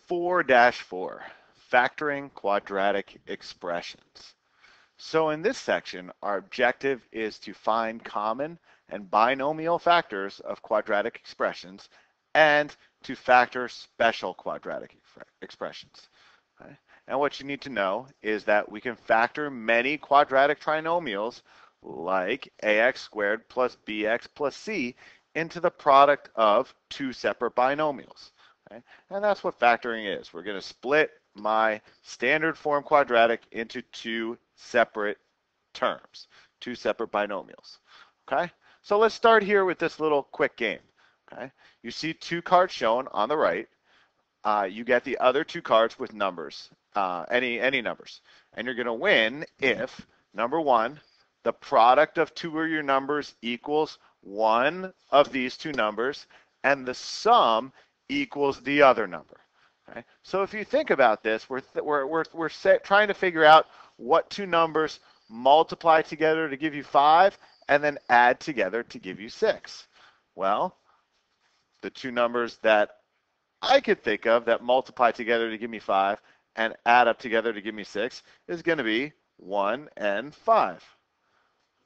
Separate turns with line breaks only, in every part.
4-4, factoring quadratic expressions. So in this section, our objective is to find common and binomial factors of quadratic expressions and to factor special quadratic expressions. Okay? And what you need to know is that we can factor many quadratic trinomials like ax squared plus bx plus c into the product of two separate binomials. Okay? And that's what factoring is. We're going to split my standard form quadratic into two separate terms, two separate binomials. Okay? So let's start here with this little quick game. Okay? You see two cards shown on the right. You get the other two cards with numbers, any numbers. And you're going to win if, number one, the product of two of your numbers equals one of these two numbers, and the sum equals the other number. Okay? So if you think about this, we're trying to figure out what two numbers multiply together to give you 5 and then add together to give you 6. Well, the two numbers that I could think of that multiply together to give me 5 and add up together to give me 6 is going to be 1 and 5.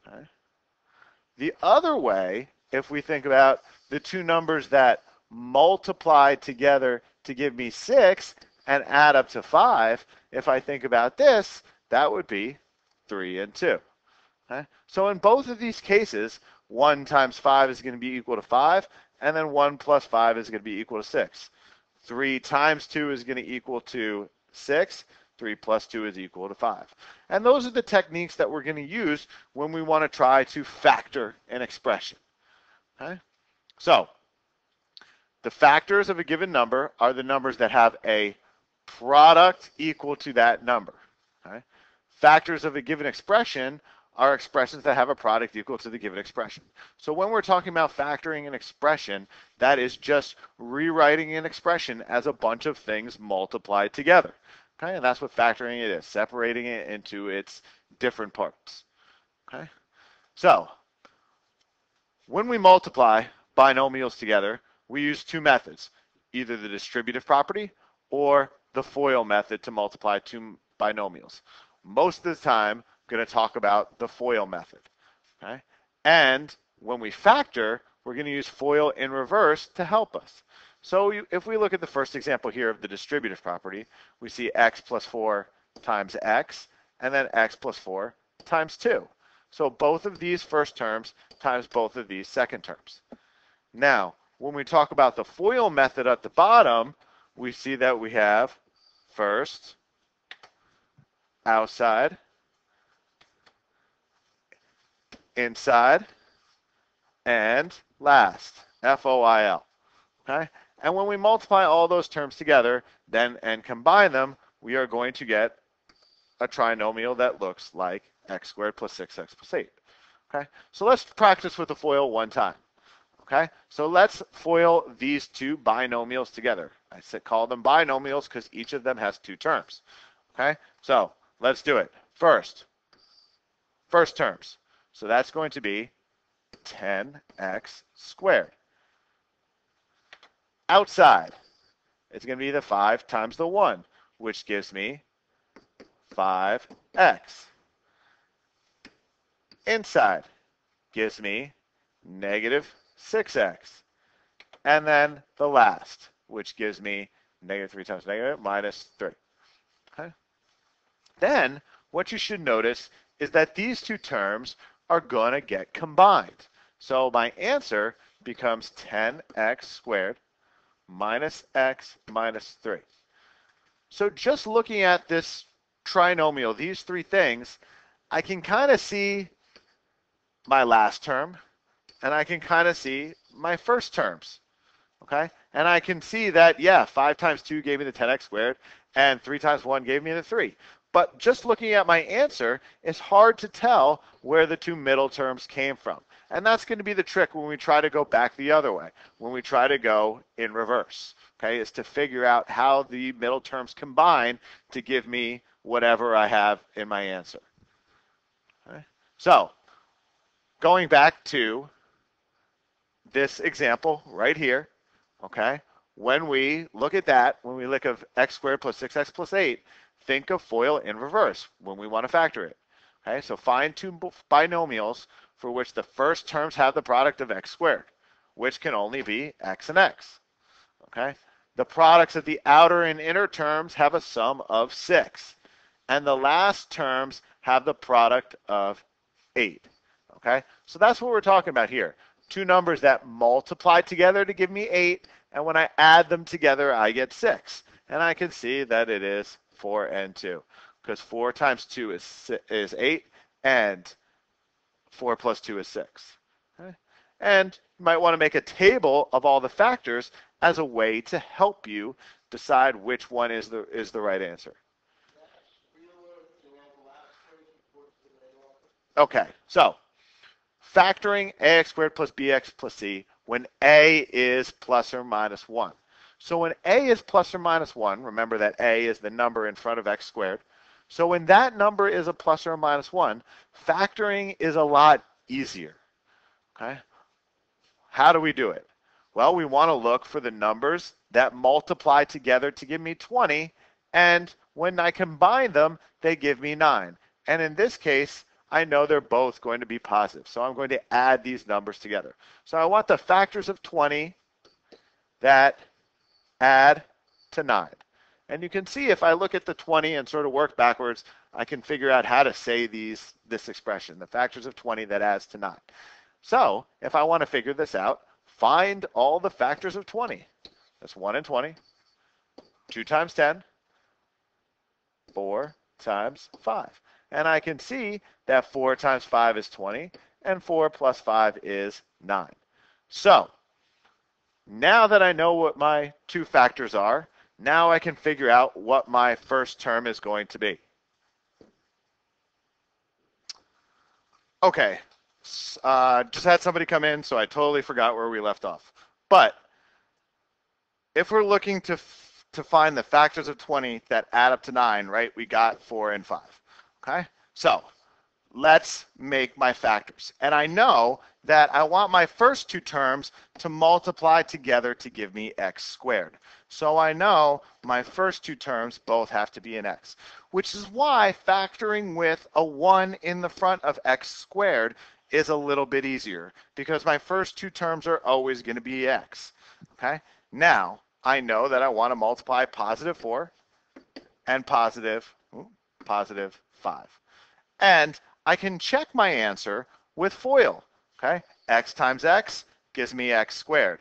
Okay? The other way, if we think about the two numbers that multiply together to give me 6 and add up to 5, if I think about this, that would be 3 and 2. Okay? So in both of these cases, 1 times 5 is going to be equal to 5, and then 1 plus 5 is going to be equal to 6. 3 times 2 is going to equal to 6. 3 plus 2 is equal to 5. And those are the techniques that we're going to use when we want to try to factor an expression. Okay? So, the factors of a given number are the numbers that have a product equal to that number. Okay? Factors of a given expression are expressions that have a product equal to the given expression. So when we're talking about factoring an expression, that is just rewriting an expression as a bunch of things multiplied together. Okay, and that's what factoring it is, separating it into its different parts. Okay, so when we multiply binomials together, we use two methods, either the distributive property or the FOIL method to multiply two binomials. Most of the time, I'm going to talk about the FOIL method. Okay, and when we factor, we're going to use FOIL in reverse to help us. So if we look at the first example here of the distributive property, we see x plus 4 times x, and then x plus 4 times 2. So both of these first terms times both of these second terms. Now, when we talk about the FOIL method at the bottom, we see that we have first, outside, inside, and last, FOIL. Okay? And when we multiply all those terms together and combine them, we are going to get a trinomial that looks like x squared plus 6x plus 8. Okay? So let's practice with the FOIL one time. Okay? So let's FOIL these two binomials together. I call them binomials because each of them has two terms. Okay? So let's do it. First terms. So that's going to be 10x squared. Outside, it's going to be the 5 times the 1, which gives me 5x. Inside gives me negative 6x. And then the last, which gives me negative 3 times negative minus 3. Okay? Then, what you should notice is that these two terms are going to get combined. So my answer becomes 10x squared minus x minus 3. So just looking at this trinomial, these three things, I can kind of see my last term, and I can kind of see my first terms. Okay? And I can see that, yeah, 5 times 2 gave me the 10x squared, and 3 times 1 gave me the 3. But just looking at my answer, it's hard to tell where the two middle terms came from. And that's going to be the trick when we try to go back the other way, when we try to go in reverse, okay, is to figure out how the middle terms combine to give me whatever I have in my answer. Okay? So, going back to this example right here, okay, when we look at that, when we look at x squared plus 6x plus 8, think of FOIL in reverse when we want to factor it. Okay, so find two binomials for which the first terms have the product of x squared, which can only be x and x. Okay, the products of the outer and inner terms have a sum of 6, and the last terms have the product of 8. Okay, so that's what we're talking about here. Two numbers that multiply together to give me 8, and when I add them together, I get 6. And I can see that it is 4 and 2, because 4 times 2 is 8, and 4 plus 2 is 6. Okay? And you might want to make a table of all the factors as a way to help you decide which one is the right answer. Okay, so factoring ax squared plus bx plus c when a is plus or minus 1. So when a is plus or minus 1, remember that a is the number in front of x squared. So when that number is a plus or a minus 1, factoring is a lot easier. Okay? How do we do it? Well, we want to look for the numbers that multiply together to give me 20, and when I combine them, they give me 9. And in this case, I know they're both going to be positive. So I'm going to add these numbers together. So I want the factors of 20 that add to 9. And you can see if I look at the 20 and sort of work backwards, I can figure out how to say this expression, the factors of 20 that adds to 9. So if I want to figure this out, find all the factors of 20. That's 1 and 20, 2 times 10, 4 times 5. And I can see that 4 times 5 is 20, and 4 plus 5 is 9. So now that I know what my two factors are, now I can figure out what my first term is going to be. Okay, just had somebody come in, so I totally forgot where we left off. But if we're looking to find the factors of 20 that add up to 9, right, we got 4 and 5. Okay, so let's make my factors. And I know that I want my first two terms to multiply together to give me x squared. So I know my first two terms both have to be an x, which is why factoring with a 1 in the front of x squared is a little bit easier, because my first two terms are always going to be x. Okay, now I know that I want to multiply positive 4 and positive 5. And I can check my answer with FOIL. Okay, x times x gives me x squared.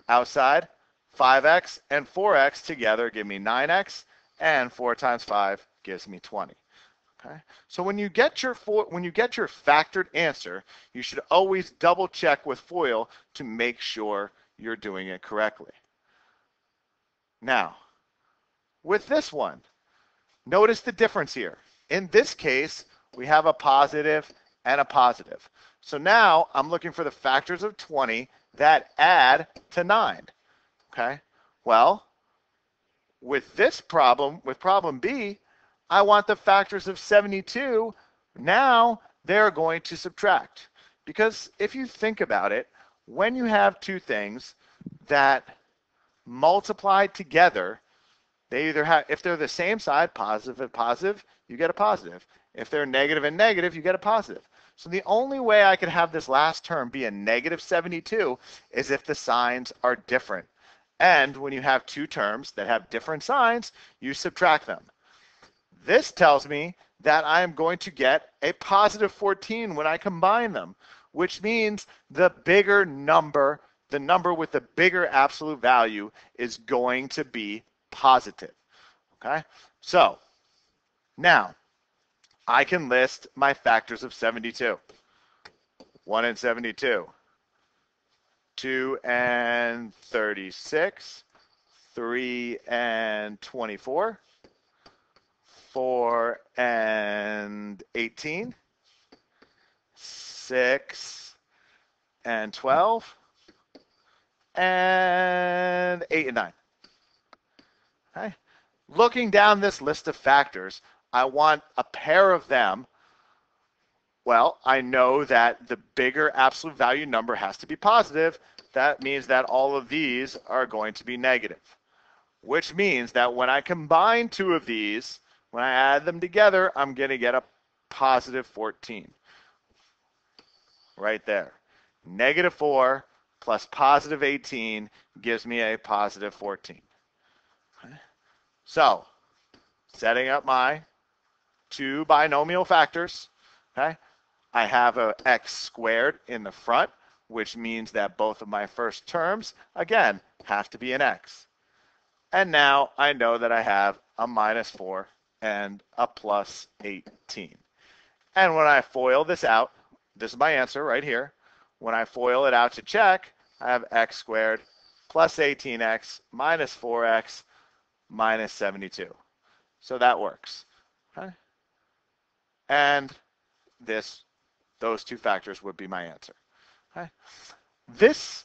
Outside, 5x and 4x together give me 9x, and 4 times 5 gives me 20. Okay, so when you get your factored answer, you should always double check with FOIL to make sure you're doing it correctly. Now, with this one, notice the difference here. In this case, we have a positive and a positive. So now I'm looking for the factors of 20 that add to 9. Okay? Well, with this problem, with problem B, I want the factors of 72. Now they're going to subtract. Because if you think about it, when you have two things that multiply together, they either have, if they're the same side, positive and positive, you get a positive. If they're negative and negative, you get a positive. So the only way I could have this last term be a negative 72 is if the signs are different. And when you have two terms that have different signs, you subtract them. This tells me that I am going to get a positive 14 when I combine them, which means the bigger number, the number with the bigger absolute value, is going to be positive. Okay? So now I can list my factors of 72. 1 and 72. 2 and 36. 3 and 24. 4 and 18. 6 and 12. And 8 and 9. Okay. Looking down this list of factors, I want a pair of them. Well, I know that the bigger absolute value number has to be positive. that means that all of these are going to be negative, which means that when I combine two of these, when I add them together, I'm going to get a positive 14 right there. Negative 4 plus positive 18 gives me a positive 14. Okay. So, setting up my two binomial factors, okay, I have a x squared in the front, which means that both of my first terms, again, have to be an x. And now I know that I have a minus 4 and a plus 18. And when I FOIL this out, this is my answer right here. When I FOIL it out to check, I have x squared plus 18x minus 4x minus 72. So that works. Okay? And those two factors would be my answer. Okay? This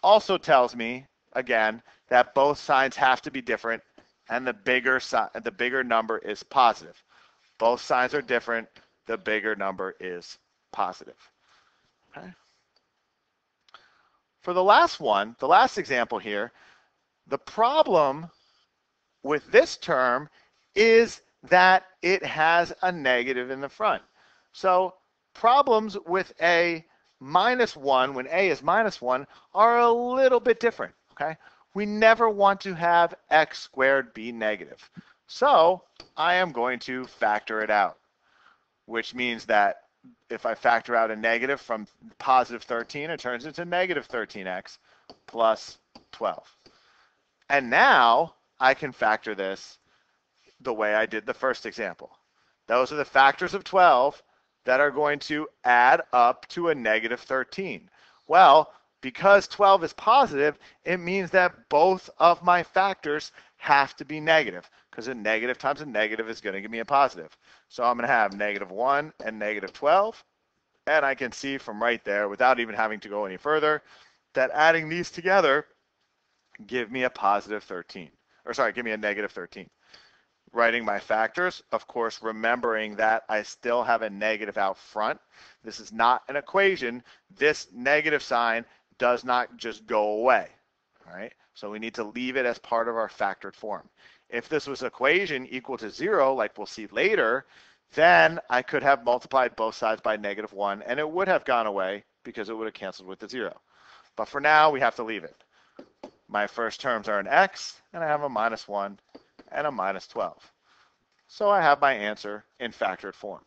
also tells me, again, that both signs have to be different and the bigger number is positive. Both signs are different, the bigger number is positive. Okay? For the last one, the last example here, the problem with this term is that it has a negative in the front. So problems with a minus 1, when a is minus 1, are a little bit different. Okay? We never want to have x squared be negative. So I am going to factor it out, which means that if I factor out a negative from positive 13, it turns into negative 13x plus 12. And now I can factor this the way I did the first example. Those are the factors of 12 that are going to add up to a negative 13. Well, because 12 is positive, it means that both of my factors have to be negative, because a negative times a negative is going to give me a positive. So I'm going to have negative 1 and negative 12. And I can see from right there, without even having to go any further, that adding these together give me a positive 13. Or sorry, give me a negative 13. Writing my factors, of course, remembering that I still have a negative out front. This is not an equation. This negative sign does not just go away. All right? So we need to leave it as part of our factored form. If this was equation equal to 0, like we'll see later, then I could have multiplied both sides by negative 1, and it would have gone away because it would have canceled with the 0. But for now, we have to leave it. My first terms are an x, and I have a minus 1 and a minus 12. So I have my answer in factored form.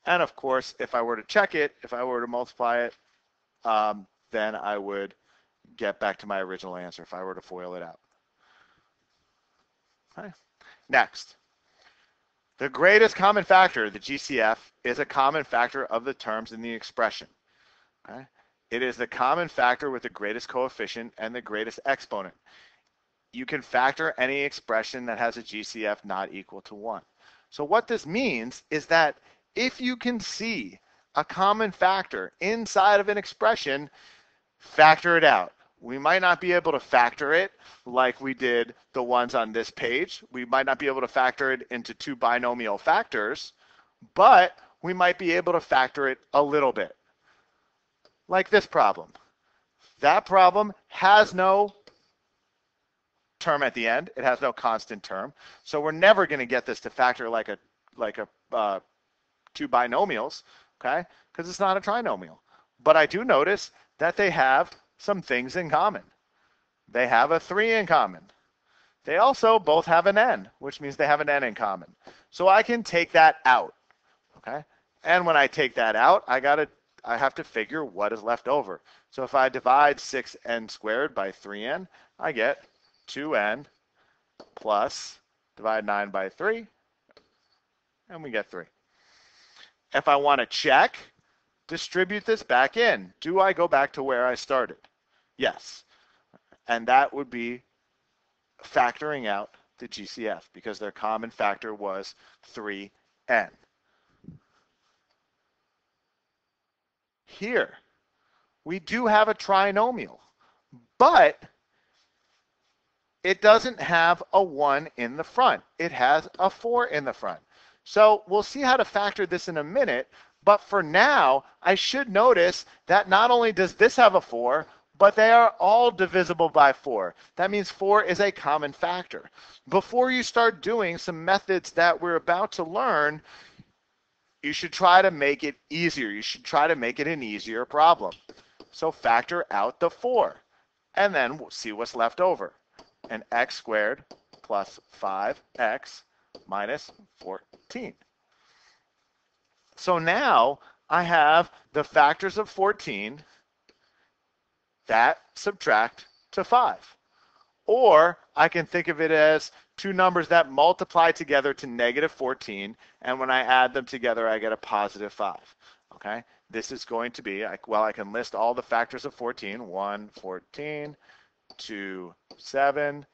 And of course, if I were to check it, if I were to multiply it, then I would get back to my original answer if I were to FOIL it out. Okay. Next. The greatest common factor, the GCF, is a common factor of the terms in the expression. Okay? It is the common factor with the greatest coefficient and the greatest exponent. You can factor any expression that has a GCF not equal to 1. So what this means is that if you can see a common factor inside of an expression, factor it out. We might not be able to factor it like we did the ones on this page. We might not be able to factor it into two binomial factors, but we might be able to factor it a little bit. Like this problem. That problem has no term at the end. It has no constant term. So we're never going to get this to factor like a two binomials, okay? Because it's not a trinomial. But I do notice that they have some things in common. They have a 3 in common. They also both have an n, which means they have an n in common. So I can take that out, okay? And when I take that out, I have to figure what is left over. So if I divide 6n squared by 3n, I get 2n plus divide 9 by 3, and we get 3. If I want to check, distribute this back in. Do I go back to where I started? Yes. And that would be factoring out the GCF because their common factor was 3n. Here, we do have a trinomial, but it doesn't have a 1 in the front. It has a 4 in the front. So we'll see how to factor this in a minute, but for now, I should notice that not only does this have a 4, but they are all divisible by 4. That means 4 is a common factor. Before you start doing some methods that we're about to learn, you should try to make it easier. You should try to make it an easier problem. So factor out the 4, and then we'll see what's left over. And x squared plus 5x minus 14. So now I have the factors of 14 that subtract to 5. Or I can think of it as two numbers that multiply together to negative 14, and when I add them together, I get a positive 5. Okay? This is going to be, well, I can list all the factors of 14. 1, 14, 2, 7,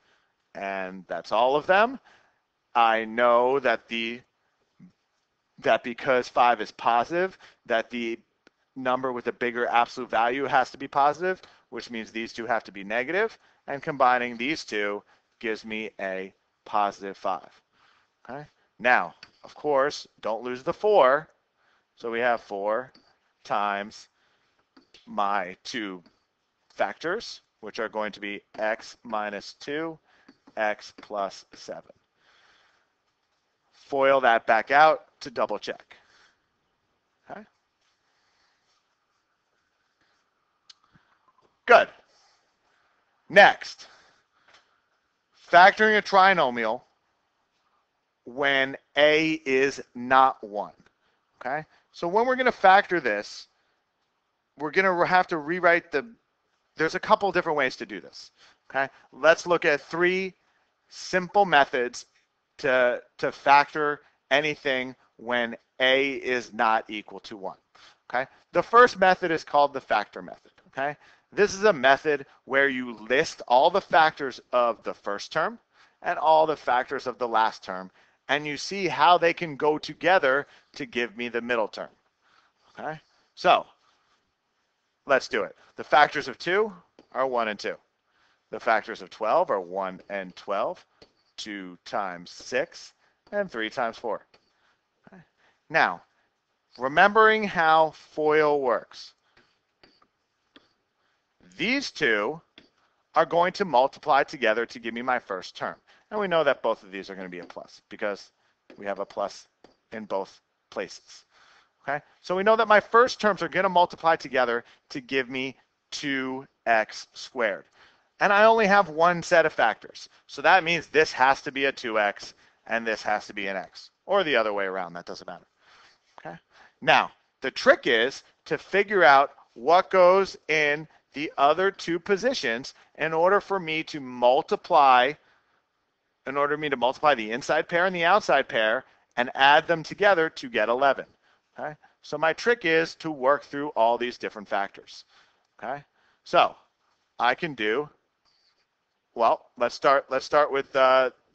and that's all of them. I know that because 5 is positive, that the number with a bigger absolute value has to be positive, which means these two have to be negative, and combining these two gives me a positive 5. Okay? Now, of course, don't lose the 4, so we have 4 times my two factors, which are going to be x minus 2, x plus 7. Foil that back out to double check. Okay? Good. Next, factoring a trinomial when a is not 1. Okay? So when we're going to factor this, we're going to have to rewrite there's a couple different ways to do this. Okay? Let's look at 3 simple methods to factor anything when a is not equal to 1. Okay? The first method is called the factor method. Okay? This is a method where you list all the factors of the first term and all the factors of the last term, and you see how they can go together to give me the middle term. Okay? So, let's do it. The factors of 2 are 1 and 2. The factors of 12 are 1 and 12, 2 times 6, and 3 times 4. Okay. Now, remembering how FOIL works, these two are going to multiply together to give me my first term. And we know that both of these are going to be a plus because we have a plus in both places. Okay? So we know that my first terms are going to multiply together to give me 2x squared. And I only have one set of factors. So that means this has to be a 2x and this has to be an x. Or the other way around, that doesn't matter. Okay? Now, the trick is to figure out what goes in the other two positions in order for me to multiply the inside pair and the outside pair and add them together to get 11. Okay? So my trick is to work through all these different factors. Okay? So I can do, well, let's start with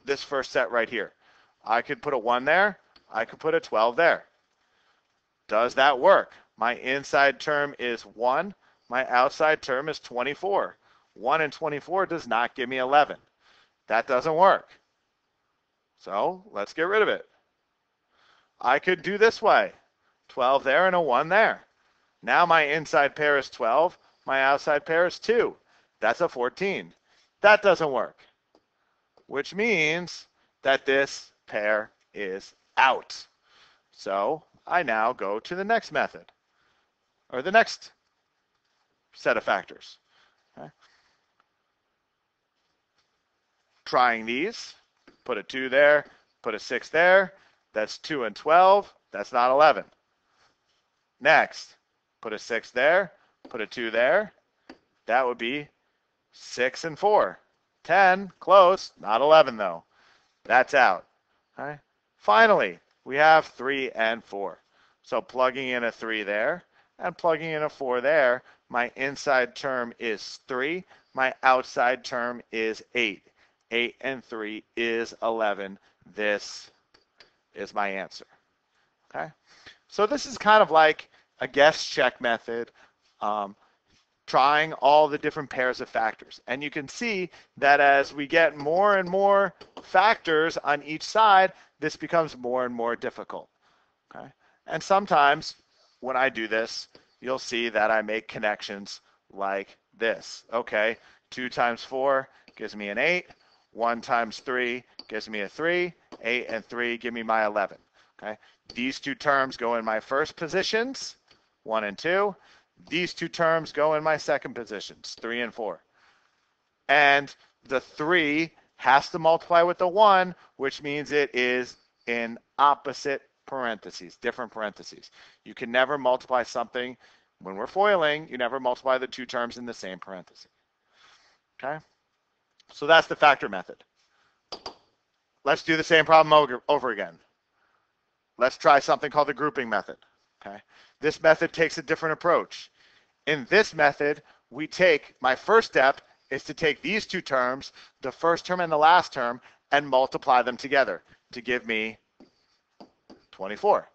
this first set right here. I could put a 1 there. I could put a 12 there. Does that work? My inside term is 1. My outside term is 24. 1 and 24 does not give me 11. That doesn't work. So let's get rid of it. I could do this way. 12 there and a 1 there. Now my inside pair is 12. My outside pair is 2. That's a 14. That doesn't work. Which means that this pair is out. So I now go to the next method, or the next set of factors. Okay. Trying these, put a 2 there, put a 6 there. That's 2 and 12. That's not 11. Next, put a 6 there, put a 2 there. That would be 6 and 4. 10, close, not 11 though. That's out. Okay. Finally, we have 3 and 4. So plugging in a 3 there and plugging in a 4 there, my inside term is 3. My outside term is 8. 8 and 3 is 11. This is my answer. Okay? So this is kind of like a guess check method, trying all the different pairs of factors. And you can see that as we get more and more factors on each side, this becomes more and more difficult. Okay? And sometimes when I do this, you'll see that I make connections like this. Okay, 2 times 4 gives me an 8. 1 times 3 gives me a 3. 8 and 3 give me my 11. Okay, these two terms go in my first positions, 1 and 2. These two terms go in my second positions, 3 and 4. And the 3 has to multiply with the 1, which means it is in opposite parentheses, different parentheses. You can never multiply something, when we're FOILing, you never multiply the two terms in the same parentheses. Okay? So that's the factor method. Let's do the same problem over again. Let's try something called the grouping method. Okay? This method takes a different approach. In this method, we take, my first step is to take these two terms, the first term and the last term, and multiply them together to give me 24.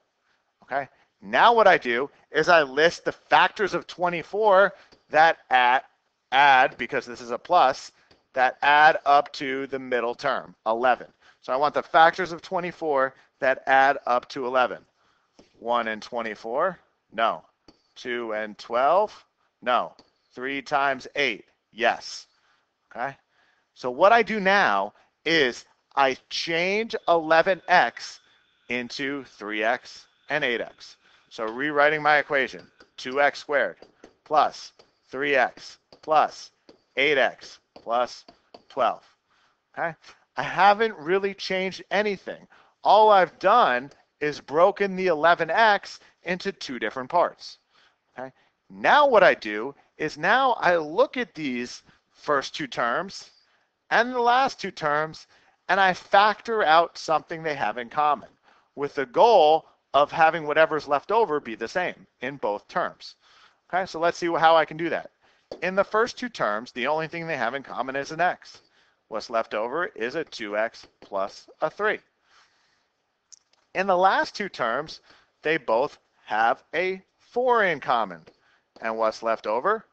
Okay? Now what I do is I list the factors of 24 that add, because this is a plus, that add up to the middle term, 11. So I want the factors of 24 that add up to 11. 1 and 24? No. 2 and 12? No. 3 times 8? Yes. Okay? So what I do now is I change 11x into 3x and 8x. So rewriting my equation, 2x squared plus 3x plus 8x plus 12. Okay? I haven't really changed anything. All I've done is broken the 11x into two different parts. Okay? Now what I do is now I look at these first two terms and the last two terms, and I factor out something they have in common, with the goal of having whatever's left over be the same in both terms. Okay, so let's see how I can do that. In the first two terms, the only thing they have in common is an x. What's left over is a 2x plus a 3. In the last two terms, they both have a 4 in common. And what's left over?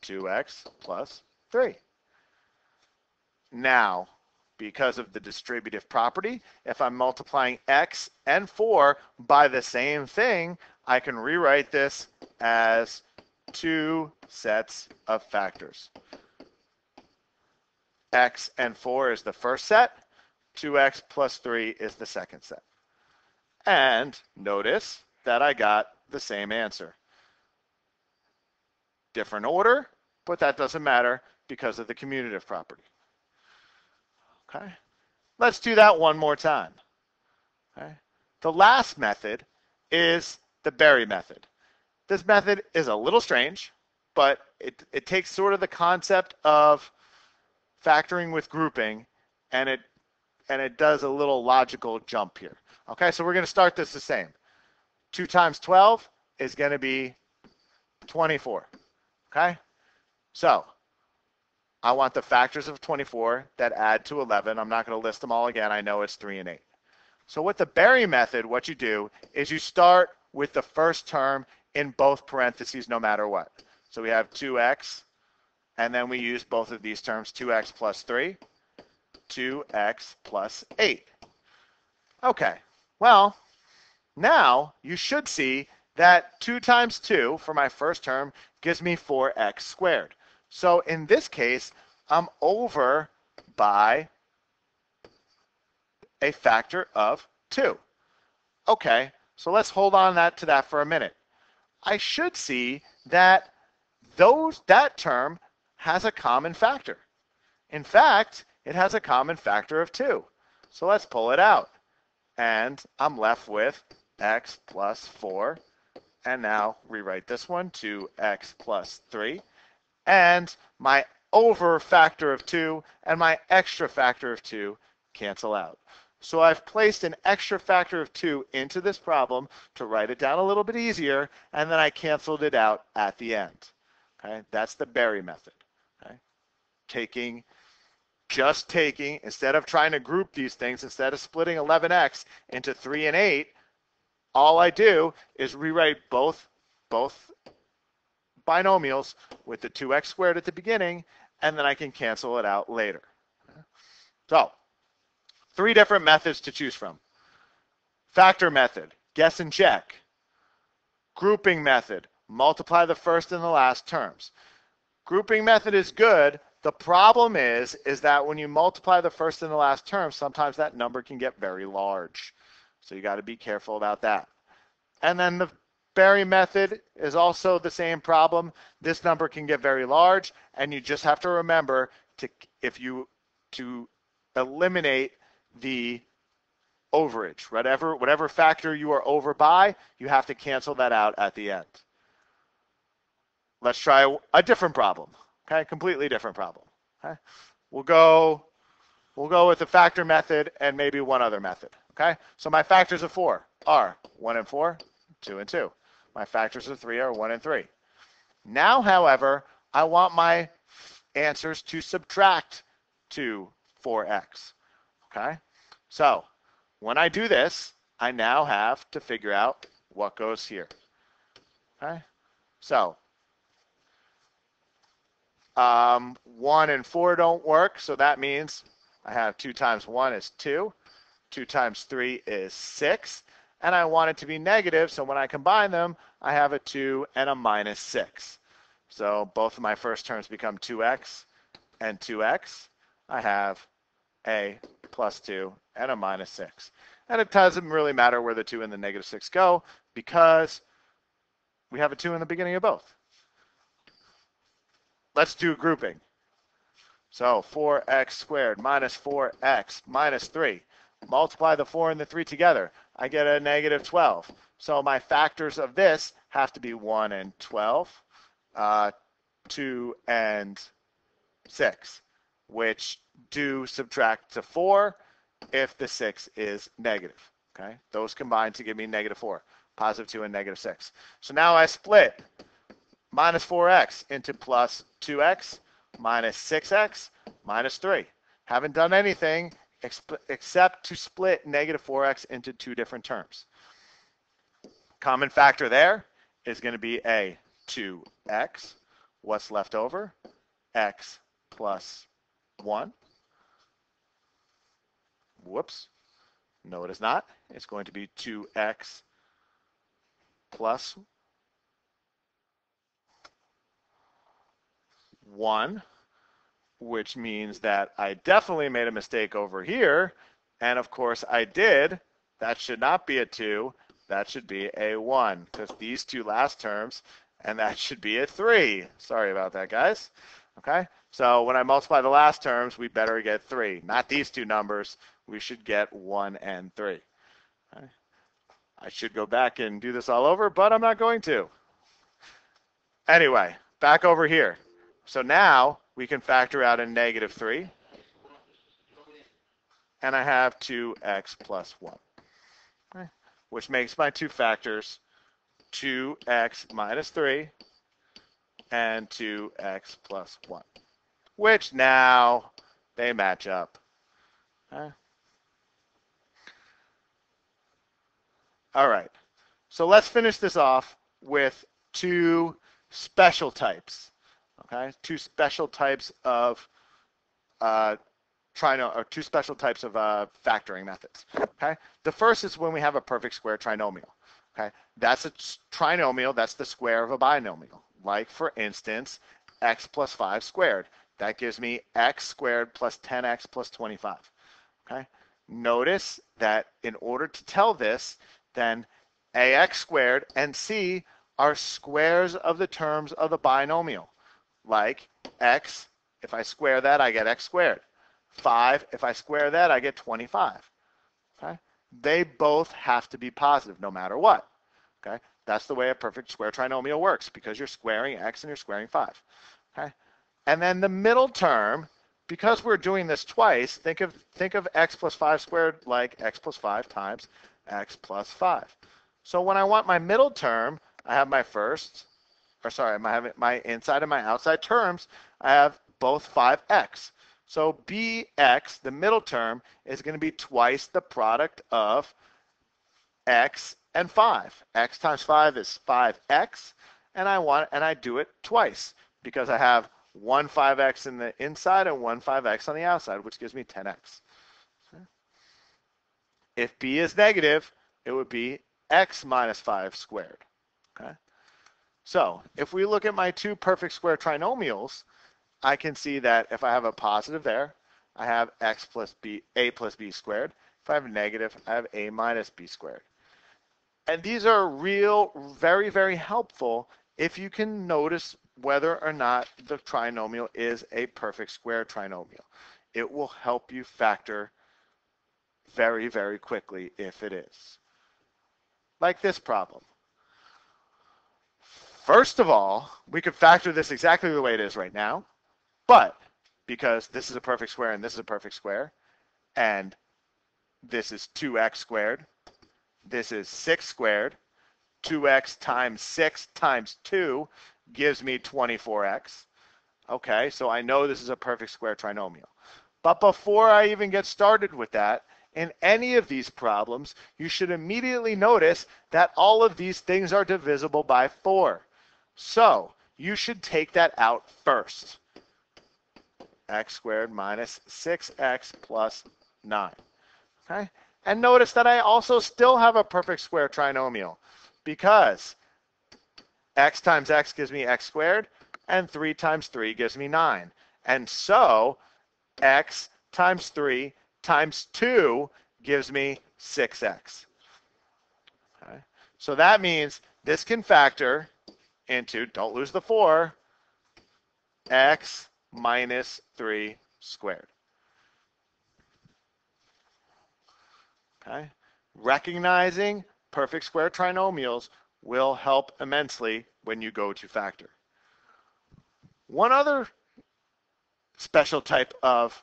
2x plus 3. Now, because of the distributive property, if I'm multiplying x and 4 by the same thing, I can rewrite this as two sets of factors. X and 4 is the first set, 2x plus 3 is the second set. And notice that I got the same answer. Different order, but that doesn't matter because of the commutative property. Okay, let's do that one more time. Okay, the last method is the Berry method. This method is a little strange, but it takes sort of the concept of factoring with grouping, and it does a little logical jump here. Okay, so we're going to start this the same. 2 times 12 is going to be 24. Okay, so I want the factors of 24 that add to 11. I'm not going to list them all again. I know it's 3 and 8. So with the Berry method, what you do is you start with the first term in both parentheses no matter what. So we have 2x, and then we use both of these terms, 2x plus 3, 2x plus 8. Okay, well, now you should see that 2 times 2 for my first term gives me 4x squared. So in this case, I'm over by a factor of 2. Okay, so let's hold on to that for a minute. I should see that that term has a common factor. In fact, it has a common factor of 2. So let's pull it out. And I'm left with x plus 4. And now rewrite this one, 2x plus 3. And my over factor of 2 and my extra factor of 2 cancel out. So I've placed an extra factor of 2 into this problem to write it down a little bit easier, and then I canceled it out at the end. Okay, that's the Berry method. Okay, just taking, instead of trying to group these things, instead of splitting 11x into 3 and 8, all I do is rewrite both binomials with the 2x squared at the beginning, and then I can cancel it out later. So, 3 different methods to choose from. Factor method, guess and check. Grouping method, multiply the first and the last terms. Grouping method is good. The problem is that when you multiply the first and the last term, sometimes that number can get very large. So you got to be careful about that. And then the Berry method is also the same problem. This number can get very large, and you just have to remember to eliminate the overage. Whatever factor you are over by, you have to cancel that out at the end. Let's try a different problem. Okay, completely different problem. Okay, we'll go with the factor method and maybe one other method. Okay, so my factors of 4 are 1 and 4, 2 and 2. My factors of 3 are 1 and 3. Now, however, I want my answers to subtract to 4x. Okay, so when I do this, I now have to figure out what goes here. Okay, so 1 and 4 don't work, so that means I have 2 times 1 is 2, 2 times 3 is 6, and I want it to be negative, so when I combine them, I have a 2 and a minus 6. So both of my first terms become 2x and 2x. I have a plus 2 and a minus 6. And it doesn't really matter where the 2 and the negative 6 go because we have a 2 in the beginning of both. Let's do grouping. So 4x squared minus 4x minus 3. Multiply the 4 and the 3 together. I get a negative 12. So my factors of this have to be 1 and 12, 2 and 6, which do subtract to 4 if the 6 is negative. Okay, those combine to give me negative 4, positive 2 and negative 6. So now I split minus 4x into plus 2x minus 6x minus 3. Haven't done anything except to split negative 4x into 2 different terms. Common factor there is going to be a 2x. What's left over? X plus 1. Whoops. No, it is not. It's going to be 2x plus 1, which means that I definitely made a mistake over here. And of course I did. That should not be a 2. That should be a 1 because these 2 last terms, and that should be a 3. Sorry about that, guys. Okay, so when I multiply the last terms, we better get 3. Not these 2 numbers. We should get 1 and 3. Okay. I should go back and do this all over, but I'm not going to. Anyway, back over here. So now we can factor out a negative 3. And I have 2x plus 1. Okay. Which makes my 2 factors 2x minus 3 and 2x plus 1. Which now they match up. Okay. All right, so let's finish this off with 2 special types. Okay, 2 special types of 2 special types of factoring methods. Okay, the first is when we have a perfect square trinomial. Okay, that's a trinomial. That's the square of a binomial. Like for instance, x plus 5 squared. That gives me x squared plus 10x plus 25. Okay, notice that in order to tell this, then ax squared and c are squares of the terms of the binomial. Like x, if I square that, I get x squared. 5, if I square that, I get 25. Okay? They both have to be positive no matter what. Okay? That's the way a perfect square trinomial works because you're squaring x and you're squaring 5. Okay? And then the middle term, because we're doing this twice, think of x plus 5 squared like x plus 5 times x plus 5. So when I want my middle term, I have my my inside and my outside terms, I have both 5x. So bx, the middle term, is going to be twice the product of x and 5. X times 5 is 5x, and I do it twice because I have one 5x in the inside and one 5x on the outside, which gives me 10x. If b is negative, it would be x minus 5 squared. Okay? So if we look at my two perfect square trinomials, I can see that if I have a positive there, I have x plus b, a plus b squared. If I have a negative, I have a minus b squared. And these are very, very helpful if you can notice whether or not the trinomial is a perfect square trinomial. It will help you factor very, very quickly if it is. Like this problem. First of all, we could factor this exactly the way it is right now, but because this is a perfect square and this is a perfect square, and this is 2x squared, this is 6 squared, 2x times 6 times 2 gives me 24x. Okay, so I know this is a perfect square trinomial. But before I even get started with that, in any of these problems, you should immediately notice that all of these things are divisible by 4. So you should take that out first. X squared minus 6x plus 9. Okay? And notice that I also still have a perfect square trinomial because x times x gives me x squared, and 3 times 3 gives me 9. And so x times 3 times 2 gives me 6x. Okay? So that means this can factor into, don't lose the 4, x minus 3 squared. Okay? Recognizing perfect square trinomials will help immensely when you go to factor. One other special type of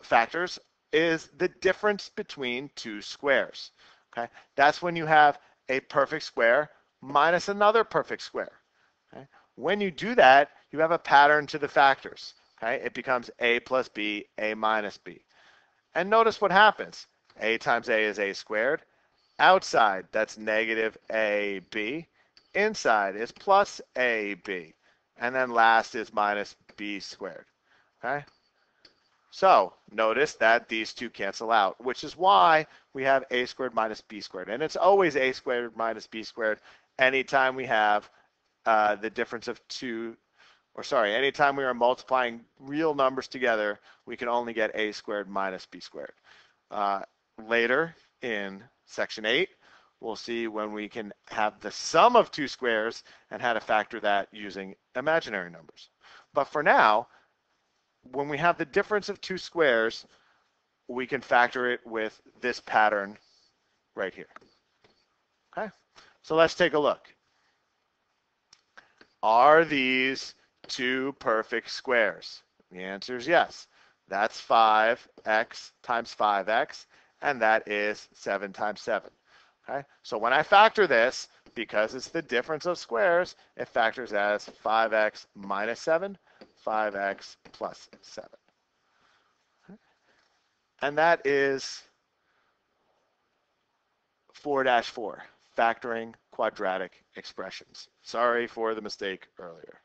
factors is the difference between two squares. Okay? That's when you have a perfect square minus another perfect square. Okay? When you do that, you have a pattern to the factors. Okay? It becomes a plus b, a minus b. And notice what happens. A times a is a squared. Outside, that's negative ab. Inside is plus ab. And then last is minus b squared. Okay? So notice that these two cancel out, which is why we have a squared minus b squared. And it's always a squared minus b squared anytime we have the difference of two, or sorry, anytime we are multiplying real numbers together, we can only get a squared minus b squared. Later in section 8, we'll see when we can have the sum of two squares and how to factor that using imaginary numbers. But for now, when we have the difference of two squares, we can factor it with this pattern right here. Okay, so let's take a look. Are these two perfect squares? The answer is yes. That's 5x times 5x, and that is 7 times 7. Okay, so when I factor this, because it's the difference of squares, it factors as 5x minus 7, 5x plus 7. And that is 4-4, factoring quadratic expressions. Sorry for the mistake earlier.